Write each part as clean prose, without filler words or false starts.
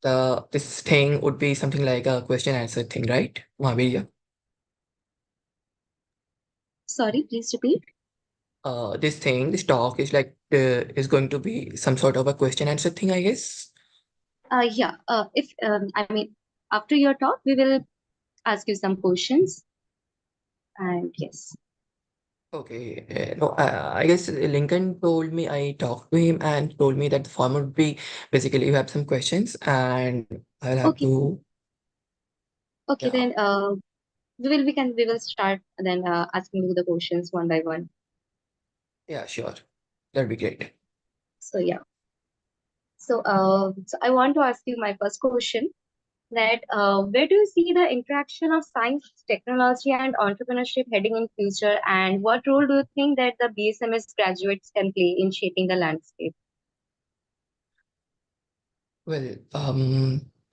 this thing would be something like a question answer thing, right, Mahavir? Sorry, please repeat. This talk is like is going to be some sort of a question answer thing, I guess. Yeah. If I mean, after your talk, we will ask you some questions. And yes. Okay, no, I guess Lincoln told me, I talked to him and told me that the format would be basically you have some questions and I'll have Okay. to, Okay. yeah, Then we will start then asking you the questions one by one. yeah, sure. That'd be great. So yeah. So I want to ask you my first question. That where do you see the interaction of science, technology, and entrepreneurship heading in future, and what role do you think that the BSMS graduates can play in shaping the landscape? Well,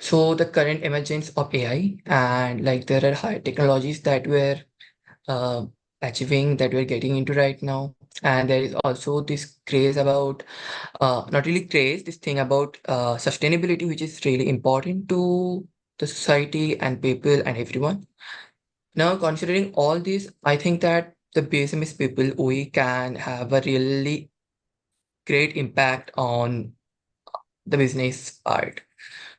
so the current emergence of AI and like there are high technologies that we're uh, achieving that we're getting into right now. And there is also this craze about, not really craze, this thing about sustainability, which is really important to the society and people and everyone. Now, considering all this, I think that the BSMS people, we can have a really great impact on the business part.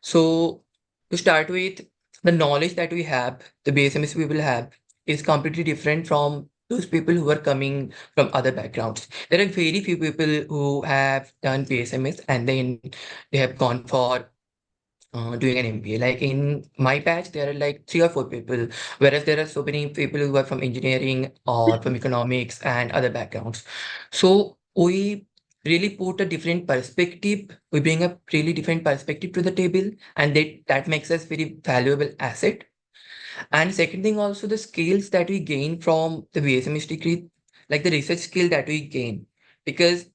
So, to start with, the knowledge that we have, the BSMS people have, is completely different from those people who are coming from other backgrounds. There are very few people who have done BSMS and then they have gone for doing an MBA. Like in my batch, there are like 3 or 4 people, whereas there are so many people who are from engineering or from economics and other backgrounds. So we really put a different perspective. We bring a really different perspective to the table, and that makes us very valuable asset. And second thing, also the skills that we gain from the BSMS degree, like the research skill that we gain, because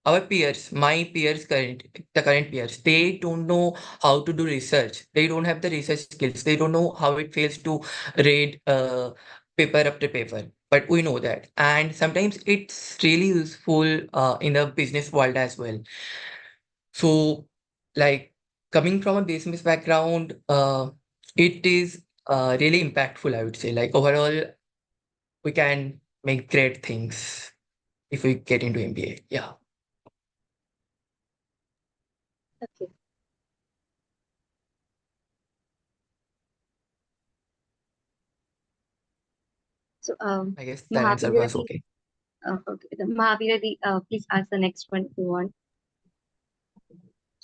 our peers, the current peers, they don't know how to do research. They don't have the research skills. They don't know how it feels to read paper after paper. But we know that. And sometimes it's really useful in the business world as well. So, like coming from a business background, it is really impactful, I would say. Like overall, we can make great things if we get into MBA. Yeah. Okay. So I guess that answer Mahavir, was okay. okay. Mahavir, please ask the next one if you want.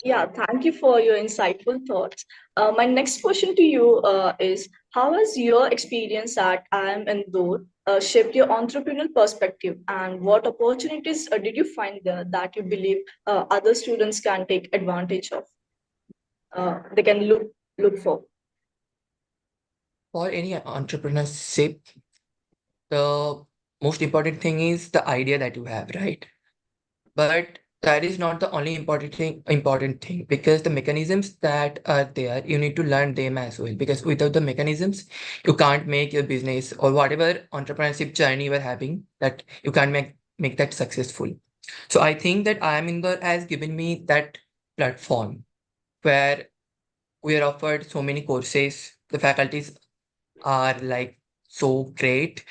Yeah, thank you for your insightful thoughts. My next question to you is how has your experience at IIM Indore shaped your entrepreneurial perspective, and what opportunities did you find there that you believe other students can take advantage of? They can look for. For any entrepreneurship, the most important thing is the idea that you have, right? But that is not the only important thing because the mechanisms that are there, you need to learn them as well. Because without the mechanisms, you can't make your business or whatever entrepreneurship journey you are having, that you can't make that successful. So I think that I am Indore has given me that platform where we are offered so many courses. The faculties are like so great,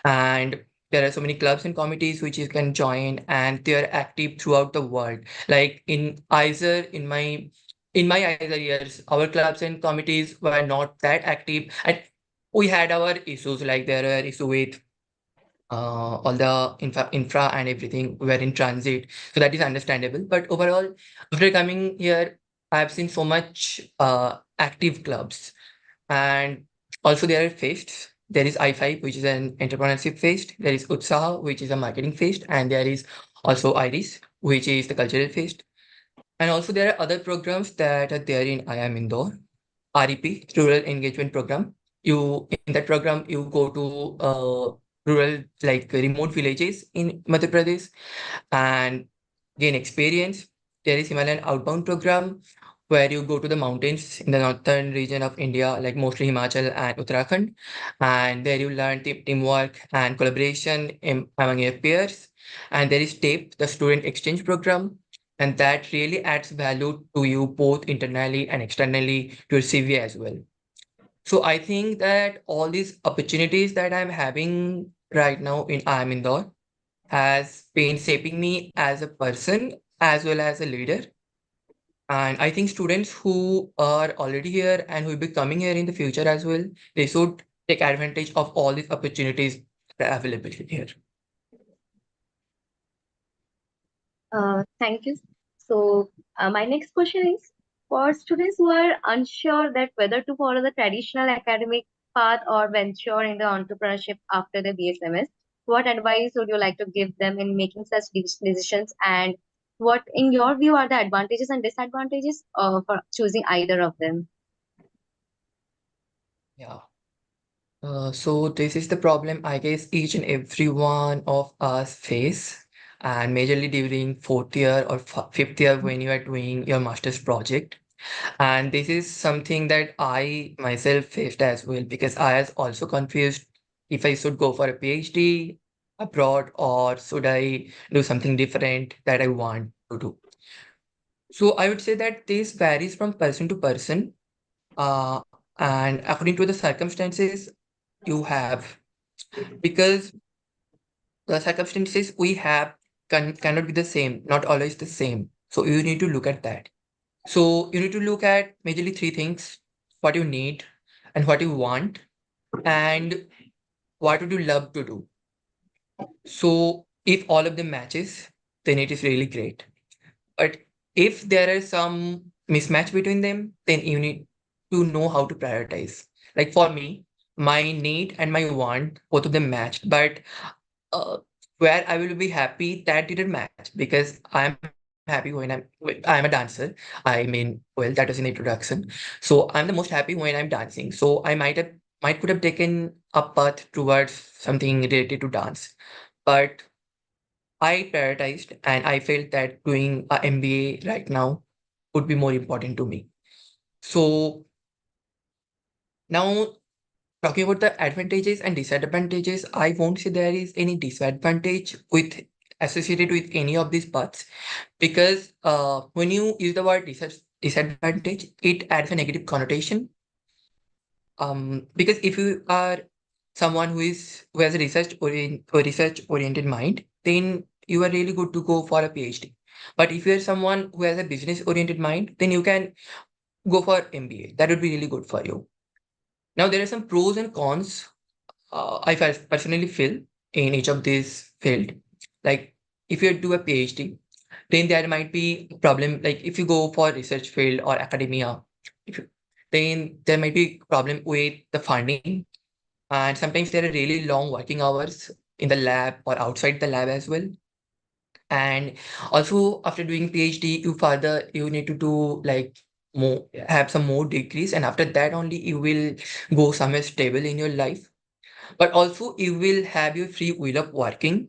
and there are so many clubs and committees which you can join, and they are active throughout the world. Like in IISER, in my IISER years, our clubs and committees were not that active, and we had our issues. Like there were issues with all the infra and everything were in transit, so that is understandable. But overall, after coming here, I have seen so much active clubs, and also there are fests. There is I5, which is an entrepreneurship fest. There is Utsaha, which is a marketing fest. And there is also IRIS, which is the cultural fest. And also there are other programs that are there in IIM Indore. REP, Rural Engagement Program. In that program, you go to rural, like remote villages in Madhya Pradesh and gain experience. There is Himalayan Outbound Program, where you go to the mountains in the northern region of India, like mostly Himachal and Uttarakhand, and there you learn teamwork and collaboration among your peers. And there is TAPE, the Student Exchange Program, and that really adds value to you both internally and externally to your CV as well. So I think that all these opportunities that I'm having right now in IIM Indore has been shaping me as a person as well as a leader. And I think students who are already here and who will be coming here in the future as well, they should take advantage of all these opportunities that are available here. Thank you. So, my next question is for students who are unsure that whether to follow the traditional academic path or venture into entrepreneurship after the BSMS, what advice would you like to give them in making such decisions? And what, in your view, are the advantages and disadvantages for choosing either of them? Yeah. So this is the problem I guess each and every one of us face, and majorly during fourth year or fifth year when you are doing your master's project. And this is something that I myself faced as well because I was also confused if I should go for a PhD abroad or should I do something different that I want to do. So I would say that this varies from person to person, uh, and according to the circumstances you have, because the circumstances we have cannot be the same, not always the same. So you need to look at that. So you need to look at majorly three things: what you need and what you want, and what would you love to do. So if all of them matches, then it is really great. But if there is some mismatch between them, then you need to know how to prioritize. Like for me, my need and my want, both of them matched, but uh, where I will be happy, that didn't match because I'm happy I'm a dancer. I mean, well, that was in the introduction. So I'm the most happy when I'm dancing. So I might could have taken a path towards something related to dance, but I prioritized and I felt that doing a MBA right now would be more important to me. So now, talking about the advantages and disadvantages, I won't say there is any disadvantage with associated with any of these paths because when you use the word disadvantage, it adds a negative connotation. Because if you are someone who has a research oriented mind, then you are really good to go for a PhD. But if you are someone who has a business oriented mind, then you can go for MBA. That would be really good for you. Now there are some pros and cons personally feel in each of these field. Like if you do a PhD, then there might be a problem. Like if you go for research field or academia, if you, then there might be problem with the funding, and sometimes there are really long working hours in the lab or outside the lab as well. And also after doing PhD, you need to do like more have some more degrees, and after that only you will go somewhere stable in your life, but also you will have your free will of working,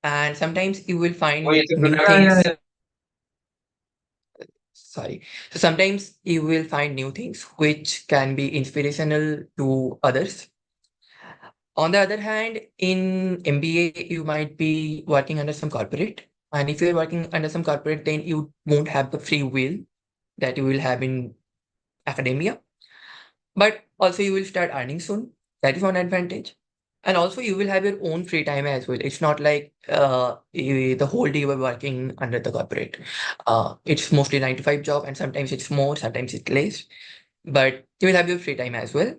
and sometimes you will find new things. Sorry. So sometimes you will find new things which can be inspirational to others. On the other hand, in MBA, you might be working under some corporate. And if you're working under some corporate, then you won't have the free will that you will have in academia. But also you will start earning soon. That is one advantage. And also you will have your own free time as well. It's not like the whole day you are working under the corporate. It's mostly 9 to 5 job, and sometimes it's more, sometimes it's less. But you will have your free time as well.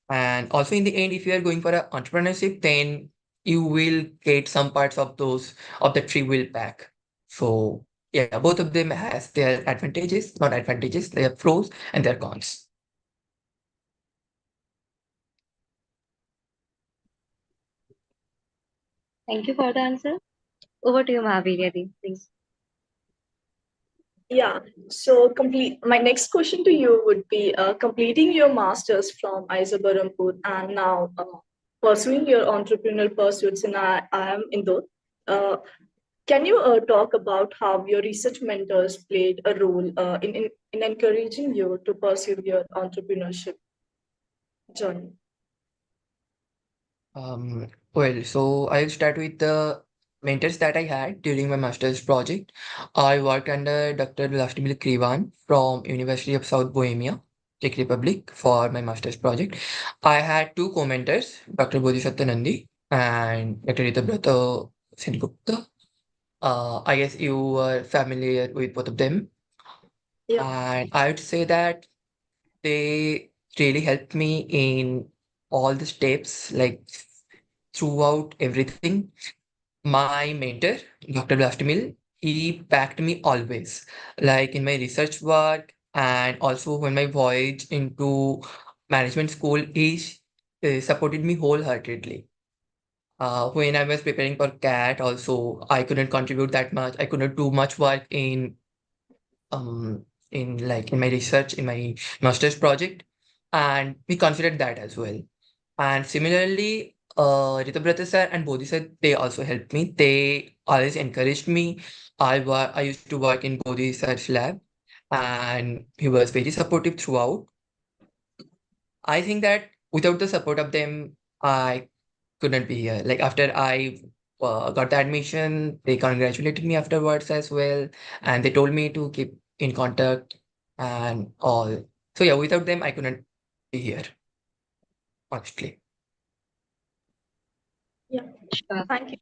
And also in the end, if you are going for an entrepreneurship, then you will get some parts of that free will back. So yeah, both of them has their advantages, not advantages, their pros and their cons. Thank you for the answer. Over to you, Mahavir, please. Yeah, so complete. My next question to you would be completing your master's from IISER Berhampur and now pursuing your entrepreneurial pursuits in IIM Indore. Uh, can you talk about how your research mentors played a role in encouraging you to pursue your entrepreneurship journey? Well, so I'll start with the mentors that I had during my master's project. I worked under Dr. Vladimir Krivan from University of South Bohemia, Czech Republic, for my master's project. I had two co-mentors, Dr. Bodhisattva Nandi and Dr. Ritabrata Sengupta. I guess you were familiar with both of them. Yeah. And I would say that they really helped me in all the steps, like throughout everything. My mentor, Dr. Blastamil, he backed me always, like in my research work and also when my voyage into management school, supported me wholeheartedly. When I was preparing for CAT, also I couldn't contribute that much. I couldn't do much work um in my research in my master's project, and we considered that as well. And similarly, Ritabrata sir and Bodhi sir, they also helped me. They always encouraged me. I used to work in Bodhi sir's lab, and he was very supportive throughout. I think that without the support of them, I couldn't be here. Like after I got the admission, they congratulated me afterwards as well, and they told me to keep in contact and all. So yeah, without them, I couldn't be here, honestly. Yeah. Sure. Thank you.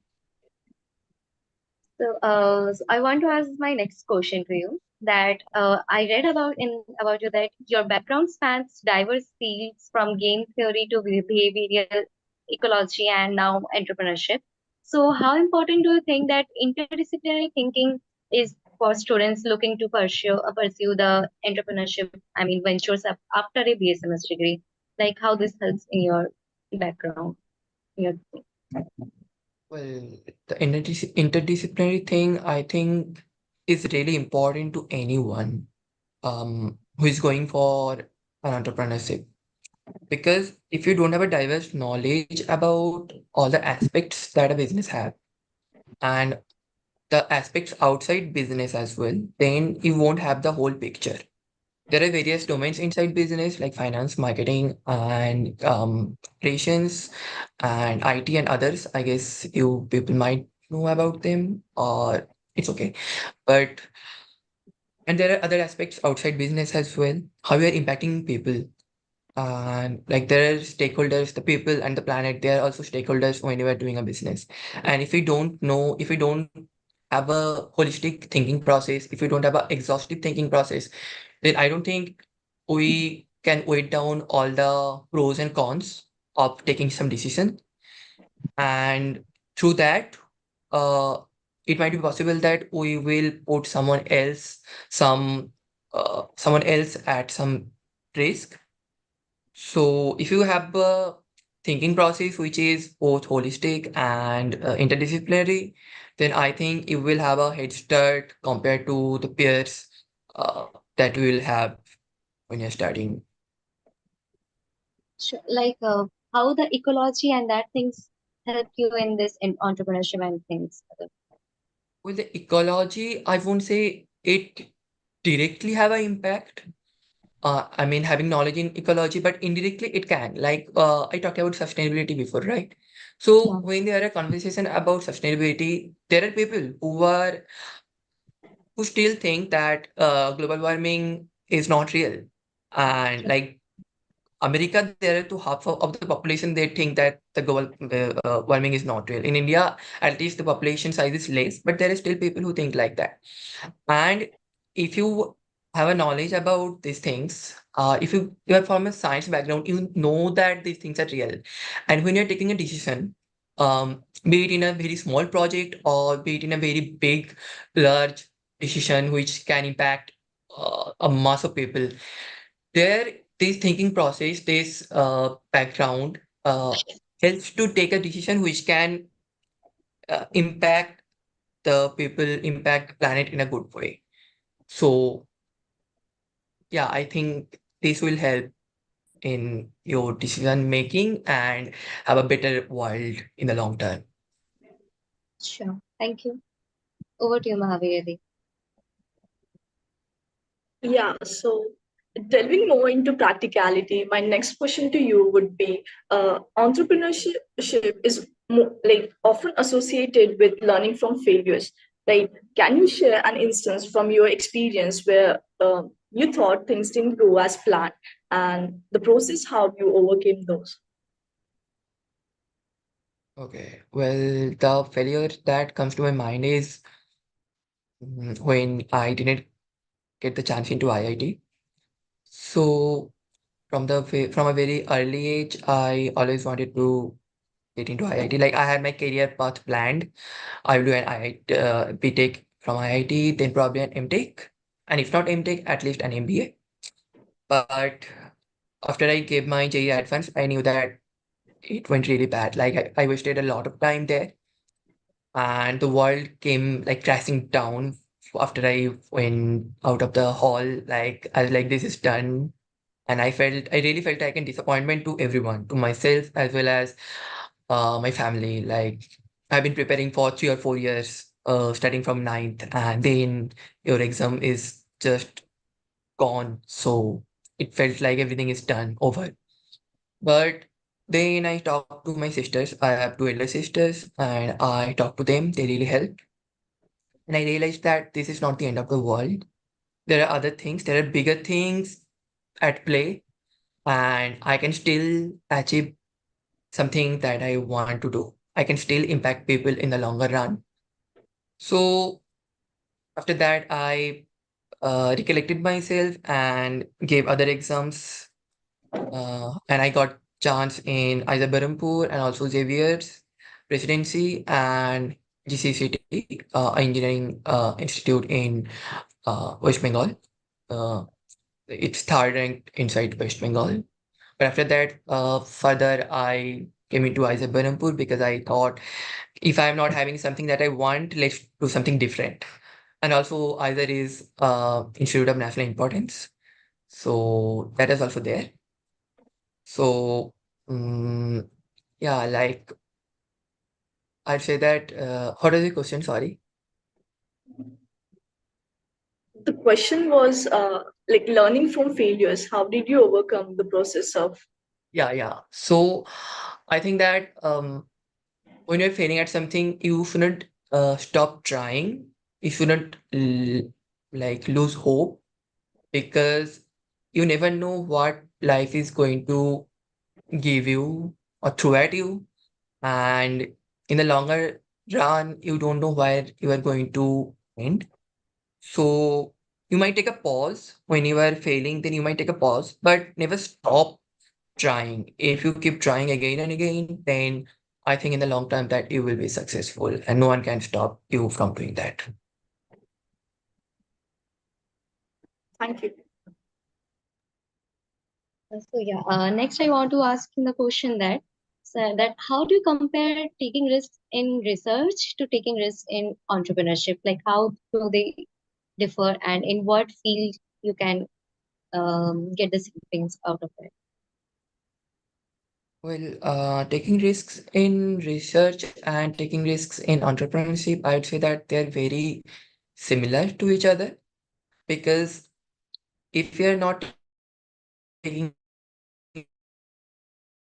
So I want to ask my next question to you. That I read about you that your background spans diverse fields from game theory to behavioral ecology and now entrepreneurship. So, how important do you think that interdisciplinary thinking is for students looking to pursue the entrepreneurship? I mean, ventures after a BSMS degree. Like how this helps in your background. Your Well, the interdisciplinary thing, I think, is really important to anyone who is going for an entrepreneurship. Because if you don't have a diverse knowledge about all the aspects that a business have and the aspects outside business as well, then you won't have the whole picture. There are various domains inside business like finance, marketing, and operations, and IT and others. I guess you people might know about them, or it's okay. But and there are other aspects outside business as well. How we are impacting people, and like there are stakeholders, the people and the planet. They are also stakeholders when you are doing a business. And if we don't have a holistic thinking process, if we don't have a exhaustive thinking process, then I don't think we can weigh down all the pros and cons of taking some decision. And through that, uh, it might be possible that we will put some someone else at some risk. So if you have a thinking process which is both holistic and interdisciplinary, then I think you will have a head start compared to the peers uh, that you will have when you're studying. like how the ecology and that things help you in this in entrepreneurship and things. With the ecology, I won't say it directly have an impact. I mean, having knowledge in ecology, but indirectly it can. Like I talked about sustainability before, right? So Yeah. when there are conversation about sustainability, there are people who still think that global warming is not real, and like America, there are two half of the population, they think that the global warming is not real. In India, at least the population size is less, but there are still people who think like that. And if you have a knowledge about these things, if you are from a science background, you know that these things are real. And when you're taking a decision, be it in a very small project or be it in a very big, large decision which can impact a mass of people, there this thinking process, this background helps to take a decision which can impact the people, impact the planet in a good way. So yeah, I think this will help in your decision making and have a better world in the long term. Sure. Thank you. Over to you, Mahavir. Yeah, so delving more into practicality, my next question to you would be entrepreneurship is like often associated with learning from failures. Like, can you share an instance from your experience where you thought things didn't go as planned, and the process how you overcame those? Okay. Well, the failure that comes to my mind is when I didn't get the chance into IIT. So from a very early age, I always wanted to get into IIT. Like I had my career path planned. I will do an IIT, BTech from IIT, then probably an MTech, and if not MTech, at least an MBA. But after I gave my JEE Advanced, I knew that it went really bad. Like I wasted a lot of time there, and the world came like crashing down after I went out of the hall. Like I was like, this is done. And I really felt like a disappointment to everyone, to myself as well as my family. Like I've been preparing for 3 or 4 years, studying from ninth, and then your exam is just gone. So it felt like everything is done, over. But then I talked to my sisters. I have two elder sisters, and I talked to them. They really helped. And I realized that this is not the end of the world. There are other things, there are bigger things at play, and I can still achieve something that I want to do. I can still impact people in the longer run. So after that, I recollected myself and gave other exams, and I got chance in IISER Berhampur and also Xavier's presidency and GCCT Engineering Institute in West Bengal. Uh, it's third ranked inside West Bengal. But after that, further, I came into IISER Berhampur because I thought if I'm not having something that I want, let's do something different. And also, IISER is Institute of National Importance. So that is also there. So, mm yeah, like I'd say that, what is the question? Sorry. The question was like learning from failures. How did you overcome the process of? Yeah. So I think that when you're failing at something, you shouldn't stop trying. You shouldn't like lose hope, because you never know what life is going to give you or throw at you. And in the longer run, you don't know where you are going to end. So you might take a pause when you are failing, then you might take a pause, but never stop trying. If you keep trying again and again, then I think in the long term that you will be successful and no one can stop you from doing that. Thank you. So yeah, next I want to ask the question that how do you compare taking risks in research to taking risks in entrepreneurship? Like how do they differ, and in what field you can get the same things out of it? Well, taking risks in research and taking risks in entrepreneurship, I would say that they're very similar to each other, because if you're not taking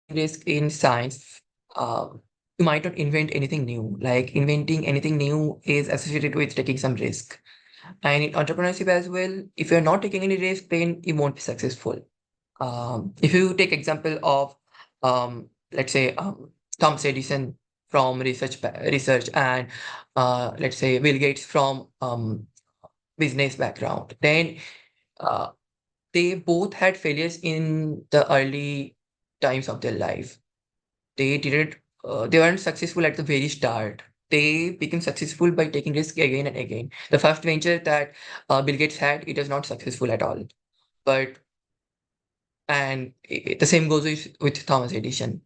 risk in science, you might not invent anything new. Like inventing anything new is associated with taking some risk. And in entrepreneurship as well, if you're not taking any risk, then you won't be successful. If you take example of, let's say, Thomas Edison from research, and let's say Bill Gates from business background, then uh, they both had failures in the early times of their life. They didn't, they weren't successful at the very start. They became successful by taking risk again and again. The first venture that Bill Gates had, it was not successful at all. But and the same goes with Thomas Edison.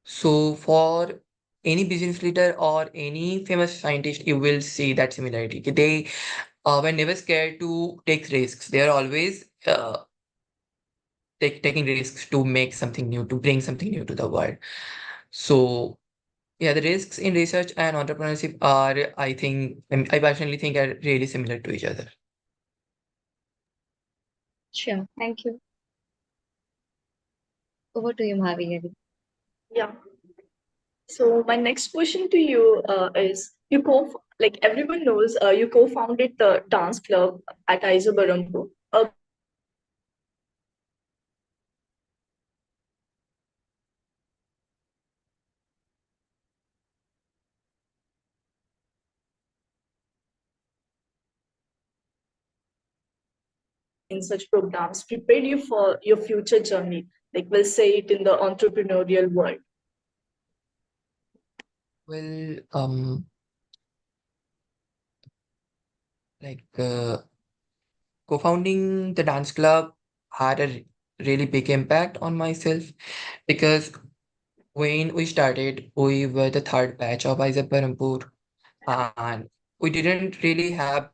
So for any business leader or any famous scientist, you will see that similarity. They were never scared to take risks. They are always taking risks to make something new, to bring something new to the world. So yeah, the risks in research and entrepreneurship are, I personally think, are really similar to each other. Sure, thank you. Over to you, Mahavir. Yeah. So my next question to you is like everyone knows you co-founded the dance club at IISER Berhampur. In such programs prepared you for your future journey, like we'll say it in the entrepreneurial world? Well, like co-founding the dance club had a really big impact on myself because when we started, we were the third batch of IISER Berhampur, and we didn't really have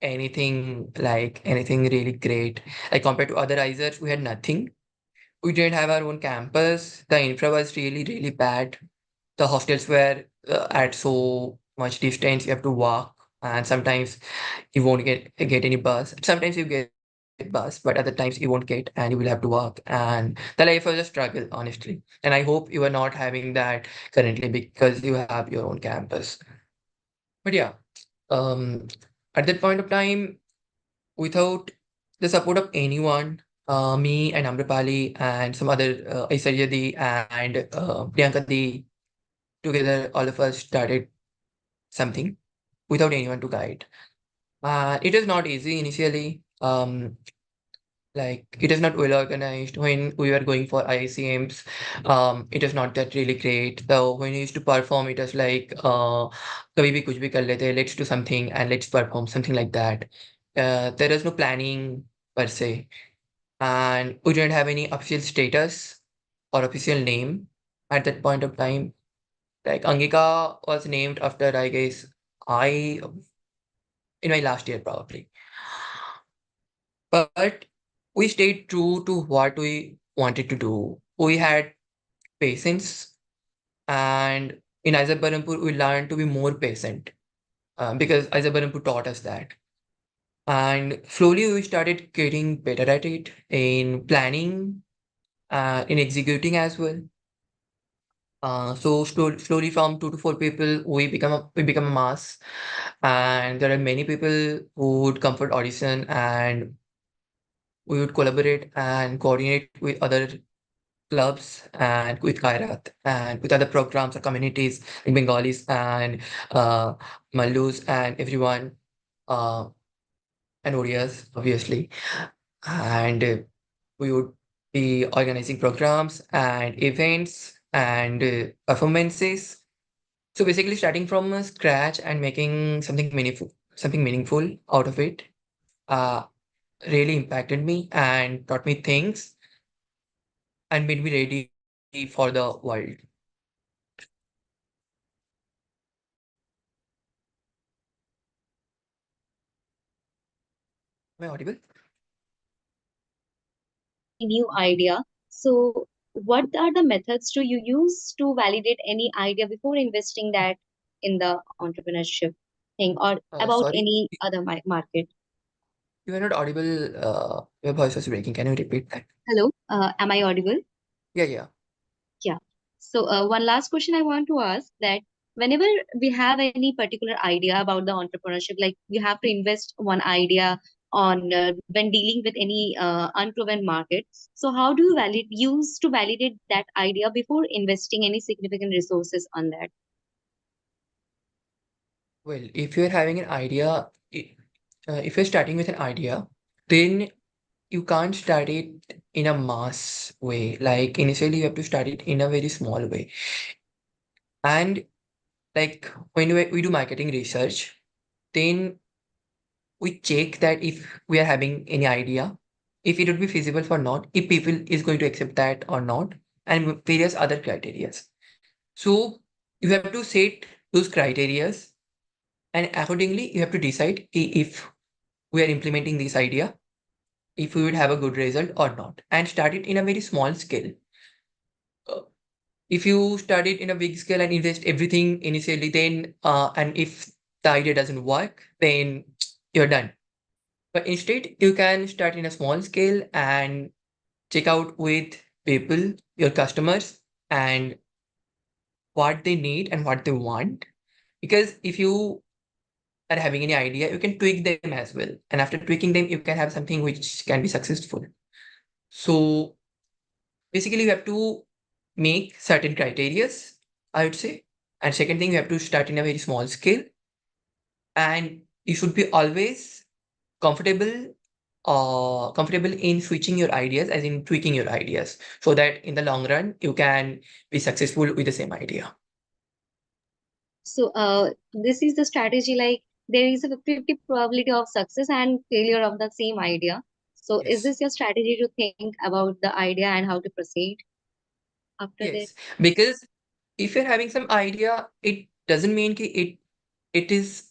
anything really great. Like compared to other IISERs, we had nothing. We didn't have our own campus. The infra was really, really bad. The hostels were at so much distance. You have to walk, and sometimes you won't get any bus. Sometimes you get bus, but other times you won't get, and you will have to walk. And the life was a struggle, honestly. And I hope you are not having that currently because you have your own campus. But yeah, um, at that point of time, without the support of anyone, me and Amrapali and some other Aishwarya Di and Priyanka Di, together all of us started something without anyone to guide. It is not easy initially. Like it is not well organized. When we were going for ICMs, it is not that really great. So when we used to perform, it was like kabhi bhi kuch bhi kar lete, let's do something and let's perform, something like that. There is no planning per se, and we didn't have any official status or official name at that point of time. Like Angika was named after, I guess, I in my last year probably. But we stayed true to what we wanted to do. We had patience, and in IISER Berhampur, we learned to be more patient because IISER Berhampur taught us that. And slowly, we started getting better at it in planning, in executing as well. So slowly from 2 to 4 people, we become a mass, and there are many people who would come for audition, and we would collaborate and coordinate with other clubs and with Kairat and with other programs or communities like Bengalis and uh, Mallus and everyone uh, and Odias, obviously. And we would be organizing programs and events and performances. So basically, starting from scratch and making something meaningful out of it, uh, really impacted me and taught me things and made me ready for the world. Am I audible? Any new idea. So, what are the methods do you use to validate any idea before investing that in the entrepreneurship thing or about Sorry, any other market? you are not audible. Your voice was breaking. Can you repeat that? Hello, am I audible? Yeah, yeah. Yeah. So, one last question I want to ask that whenever we have any particular idea about the entrepreneurship, like you have to invest one idea on when dealing with any unproven market. So, how do you use to validate that idea before investing any significant resources on that? Well, if you're having an idea, if you're starting with an idea, then you can't start it in a mass way. Like initially, you have to start it in a very small way. And like when we do marketing research, then we check that if we are having any idea, if it would be feasible for not, if people is going to accept that or not, and various other criterias. So you have to set those criterias, and accordingly you have to decide if we are implementing this idea, if we would have a good result or not, and start it in a very small scale. Uh, if you start it in a big scale and invest everything initially, then and if the idea doesn't work, then you're done. But instead, you can start in a small scale and check out with people, your customers, and what they need and what they want. Because if you are having any idea, you can tweak them as well. And after tweaking them, you can have something which can be successful. So basically, you have to make certain criterias, I would say. And second thing, you have to start in a very small scale. And you should be always comfortable comfortable in switching your ideas, as in tweaking your ideas, so that in the long run you can be successful with the same idea. So, this is the strategy, like there is a 50 probability of success and failure of the same idea. So, is Yes. this your strategy to think about the idea and how to proceed after that? Yes, because if you're having some idea, it doesn't mean it is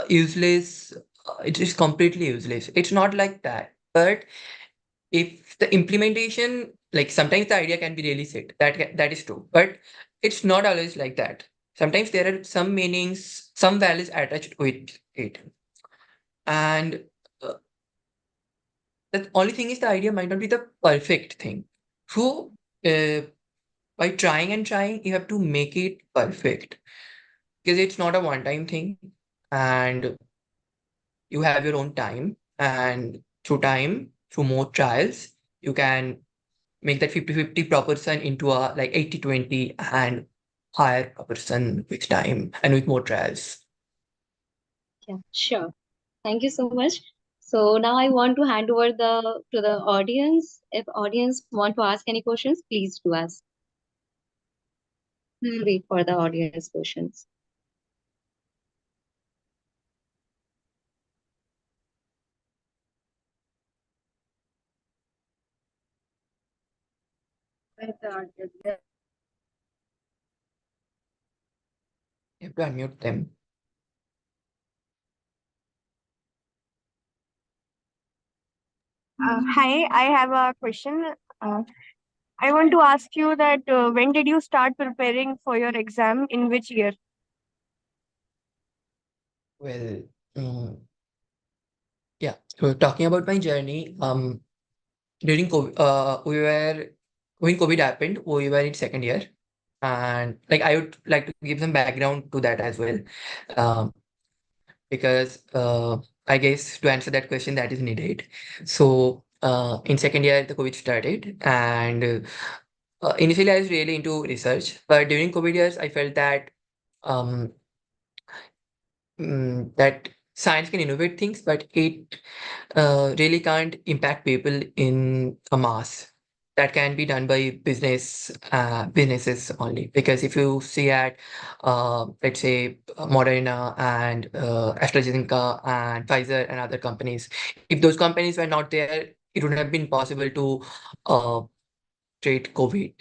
useless. It is completely useless. It's not like that. But if the implementation, like sometimes the idea can be really set. That is true. But it's not always like that. Sometimes there are some meanings, some values attached with it, and uh, the only thing is the idea might not be the perfect thing. So. By trying and trying, you have to make it perfect, because it's not a one-time thing, and you have your own time. And through time, through more trials, you can make that 50-50 proportion into a like 80-20 and higher proportion with time and with more trials. Yeah, sure. Thank you so much. So now I want to hand over the to the audience. If audience want to ask any questions, please do ask. We'll wait for the audience questions. You have to unmute them. Hi, I have a question. Uh, I want to ask you that when did you start preparing for your exam? In which year? Well, yeah. So talking about my journey, during COVID, when COVID happened, we were in second year. And like I would like to give some background to that as well, um, because I guess to answer that question that is needed. So in second year, the COVID started, and initially I was really into research, but during COVID years, I felt that um, that science can innovate things, but it really can't impact people in a mass. That can be done by businesses only. Because if you see at, let's say, Moderna and AstraZeneca and Pfizer and other companies, if those companies were not there, it would have been possible to uh, treat COVID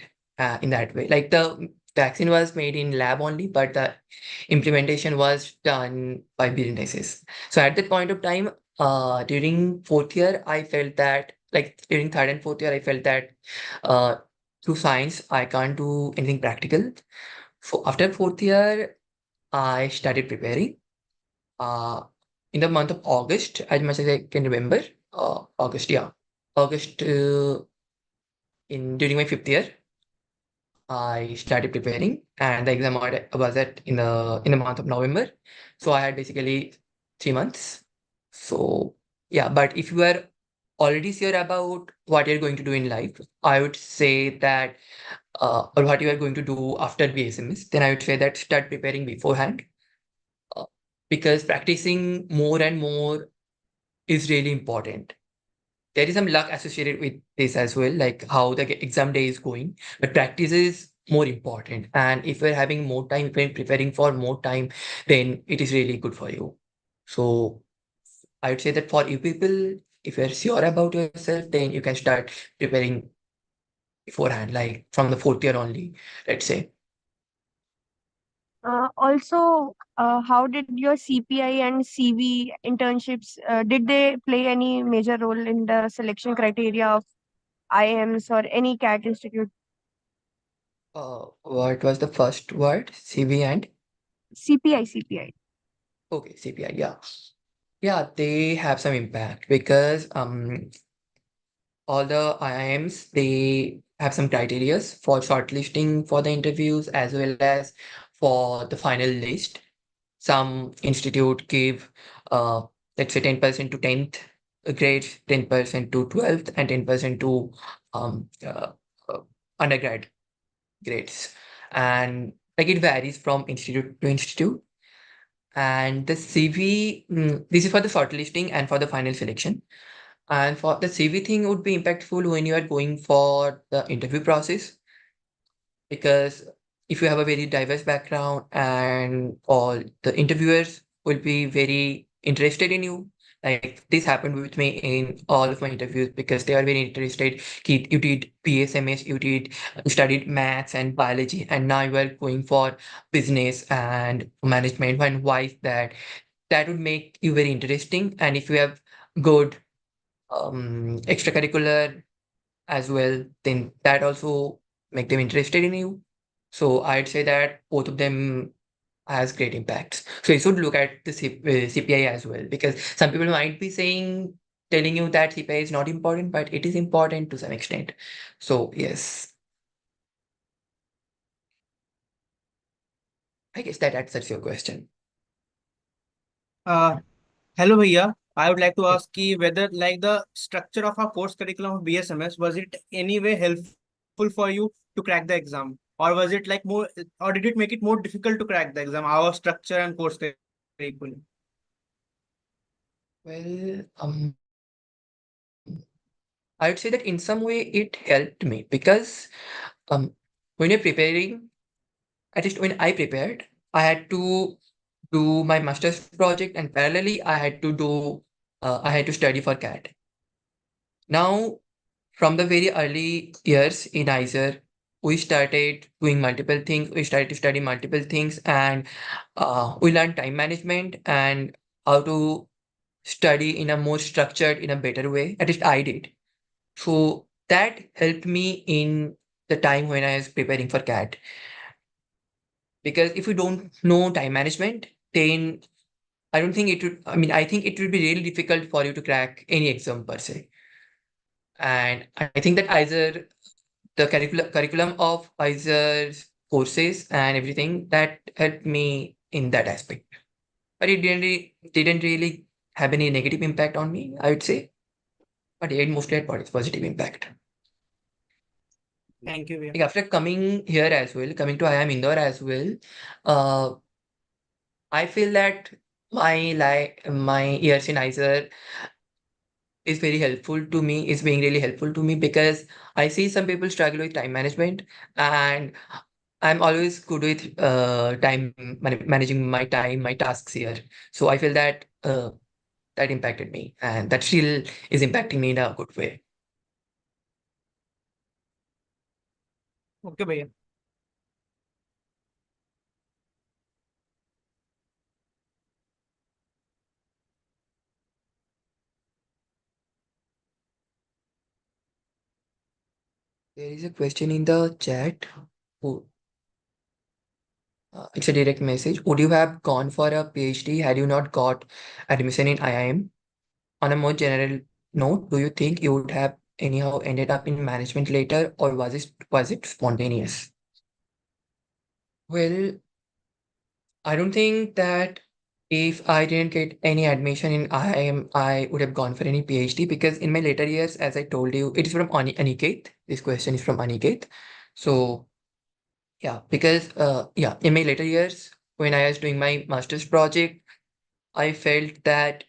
in that way. Like the vaccine was made in lab only, but the implementation was done by businesses. So at that point of time, during fourth year, I felt that, like during third and fourth year, I felt that uh, through science, I can't do anything practical. So after fourth year, I started preparing. Uh, in the month of August, as much as I can remember, August, yeah, August in during my fifth year, I started preparing, and the exam was at in the month of November. So I had basically 3 months. So yeah, but if you are already sure about what you're going to do in life, I would say that or what you are going to do after BSMS, then I would say that start preparing beforehand, uh, because practicing more and more is really important. There is some luck associated with this as well, like how the exam day is going, but practice is more important. And if you're having more time, if you're preparing for more time, then it is really good for you. So I would say that for you people, if you're sure about yourself, then you can start preparing beforehand, like from the fourth year only, let's say. Also, how did your CPI and CV internships did they play any major role in the selection criteria of IIMs or any CAT institute? What was the first word? CV and CPI. okay, CPI, yeah. Yeah, they have some impact because all the IIMs, they have some criterias for shortlisting for the interviews as well as for the final list. Some institute give, let's say 10% to 10th grades, 10% to 12th, and 10% to um, uh, uh, undergrad grades. And like it varies from institute to institute. And the CV, this is for the shortlisting and for the final selection. And for the CV thing would be impactful when you are going for the interview process, because if you have a very diverse background and all the interviewers will be very interested in you. Like this happened with me in all of my interviews because they are very interested. You did BSMS, you studied maths and biology, and now you are going for business and management. And why is that? That would make you very interesting. And if you have good extracurricular as well, then that also make them interested in you. So I'd say that both of them has great impacts. So you should look at the CPI as well, because some people might be telling you that CPI is not important, but it is important to some extent. So yes, I guess that answers your question. Uh, Hello, Bhaiya. I would like to ask you whether like the structure of our course curriculum of BSMS, was it any way helpful for you to crack the exam? Or was it like more, or did it make it more difficult to crack the exam, our structure and course curriculum? Well, I would say that in some way it helped me because when you're preparing, at least when I prepared, I had to do my master's project, and parallelly I had to study for CAT. Now, from the very early years in IISER, we started doing multiple things. We started to study multiple things, and we learned time management and how to study in a more structured, in a better way. At least I did. So that helped me in the time when I was preparing for CAT. Because if you don't know time management, then I don't think it would, I mean, I think it would be really difficult for you to crack any exam per se. And I think that either the curriculum of IISER's courses and everything that helped me in that aspect. But it didn't really have any negative impact on me, I would say. But it mostly had positive impact. Thank you, Bhaiya. Like after coming here as well, coming to IIM Indore as well, uh, I feel that my years in IISER is very helpful to me, is being really helpful to me because I see some people struggle with time management, and I'm always good with managing my time, my tasks here. So I feel that that impacted me, and that still is impacting me in a good way. Okay, Bhaiya. There is a question in the chat. Oh, it's a direct message. Would you have gone for a PhD had you not got admission in IIM? On a more general note, do you think you would have anyhow ended up in management later, or was it spontaneous? Well, I don't think that if I didn't get any admission in IIM, I would have gone for any PhD, because in my later years, as I told you, it is from Aniket. This question is from Aniket. So yeah, because yeah, in my later years, when I was doing my master's project, I felt that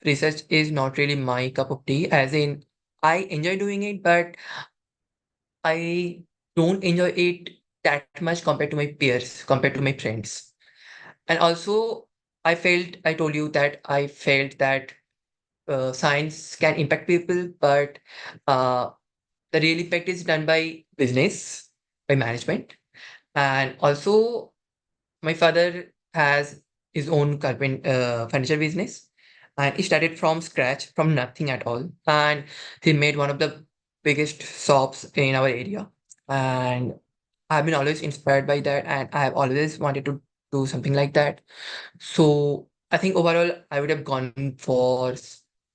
research is not really my cup of tea, as in I enjoy doing it, but I don't enjoy it that much compared to my peers, compared to my friends. And also, I told you that I felt that science can impact people, but uh, the real impact is done by business, by management. And also, my father has his own furniture business, and he started from scratch, from nothing at all. And he made one of the biggest shops in our area. And I've been always inspired by that, and I have always wanted to do something like that. So I think overall, I would have gone for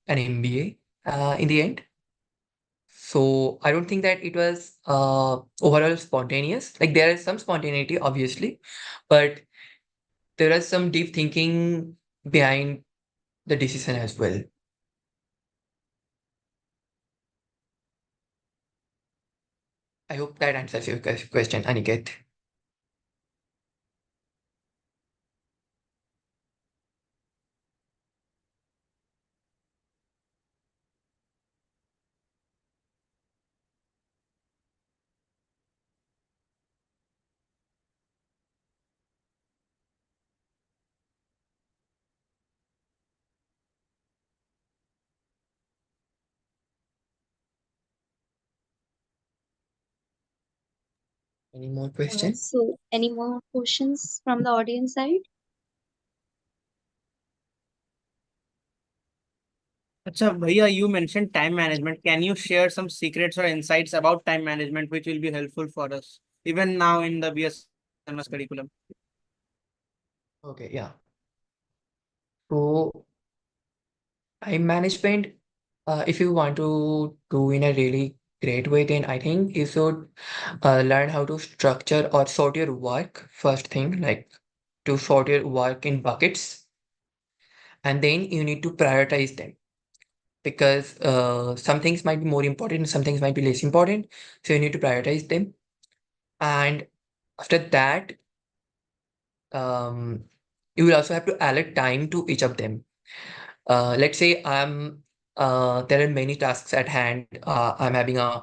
an MBA in the end. So I don't think that it was overall spontaneous. Like there is some spontaneity, obviously, but there is some deep thinking behind the decision as well. I hope that answers your question, Aniket. Any more questions? So, any more questions from the audience side? Acha, Bhaiya, you mentioned time management. Can you share some secrets or insights about time management which will be helpful for us, even now in the BSMS curriculum? Okay, yeah. So time management, if you want to do in a really great way, then I think you should learn how to structure or sort your work first thing, like to sort your work in buckets, and then you need to prioritize them because some things might be more important, some things might be less important. So you need to prioritize them. And after that, um, you will also have to allot time to each of them. Let's say there are many tasks at hand. I'm having a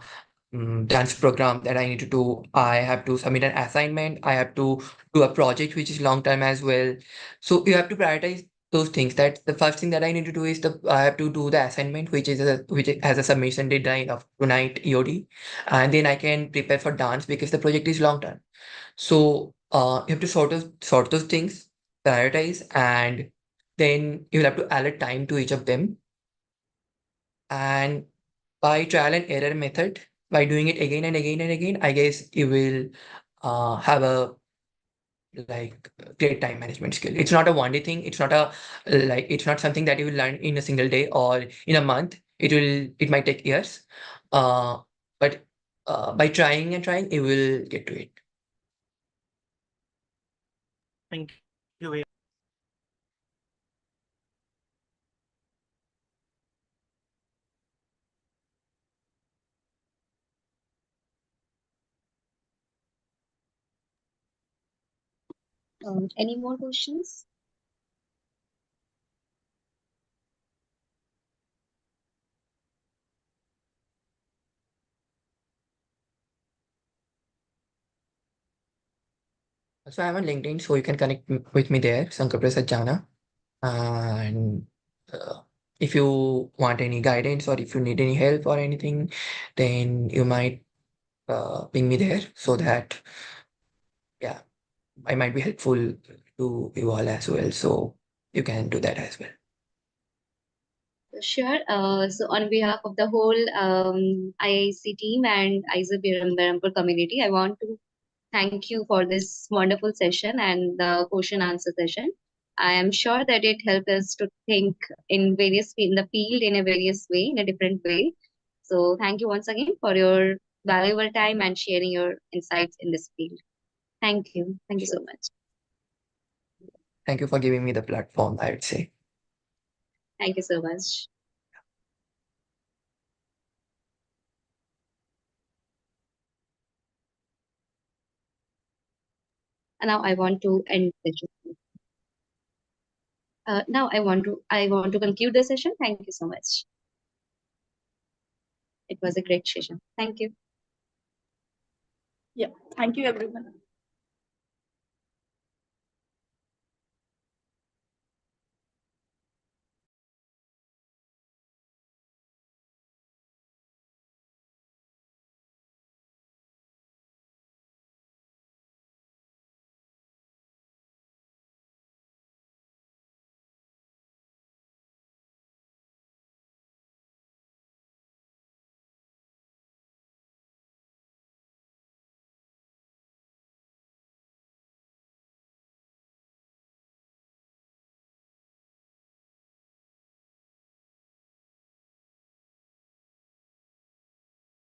dance program that I need to do. I have to submit an assignment. I have to do a project which is long term as well. So you have to prioritize those things. That the first thing that I need to do is I have to do the assignment, which has a submission deadline of tonight EOD, and then I can prepare for dance because the project is long term. So you have to sort those things, prioritize, and then you'll have to allot time to each of them. And by trial and error method, by doing it again and again and again, I guess you will have a like great time management skill. It's not a one day thing. It's not a it's not something that you will learn in a single day or in a month. It might take years. Uh, but by trying and trying, you will get to it. Thank you, Bhaiya. Any more questions? So I'm on LinkedIn, so you can connect with me there, Sankar Prasad Jana. And uh, if you want any guidance or if you need any help or anything, then you might ping me there so that, yeah, I might be helpful to you all as well. So you can do that as well. Sure. So, on behalf of the whole IIC team and IISER Berhampur community, I want to thank you for this wonderful session and the question answer session. I am sure that it helped us to think in the field in a various way, in a different way. So thank you once again for your valuable time and sharing your insights in this field. Thank you. Thank you so Sure. much. Thank you for giving me the platform, I would say. Thank you so much. And now I want to end the session. Now I want to conclude the session. Thank you so much. It was a great session. Thank you. Yeah, thank you, everyone.